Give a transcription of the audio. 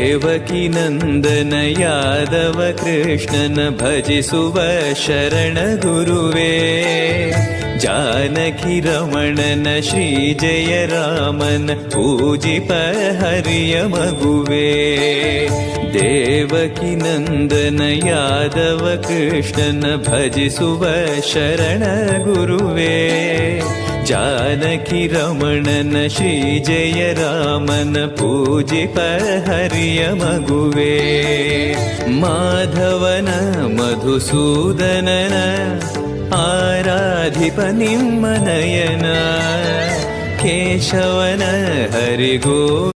ದೇವಕಿ ನಂದನ ಯಾದವ ಕೃಷ್ಣನ ಭಜಿಸುವ ಶರಣ ಗುರುವೇ. ಜಾನಕಿ ರಮಣನ ಶ್ರೀ ಜಯ ರಾಮನ ಪೂಜಿಪ ಹರಿಯ ಮಗುವೇ. ದೇವಕಿ ನಂದನ ಯಾದವ ಕೃಷ್ಣನ ಭಜಿಸುವ ಶರಣ ಗುರುವೇ. ಜಾನಕಿ ರಮಣನ ಶ್ರೀ ಜಯ ರಾಮನ ಪೂಜಿಪ ಹರಿಯ ಮಗುವೇ. ಮಾಧವನ ಮಧುಸೂದನನ ಆರಾಧಿಪ ನಿಮ್ಮ ನಯನ. ಕೇಶವನ ಹರಿಗೋ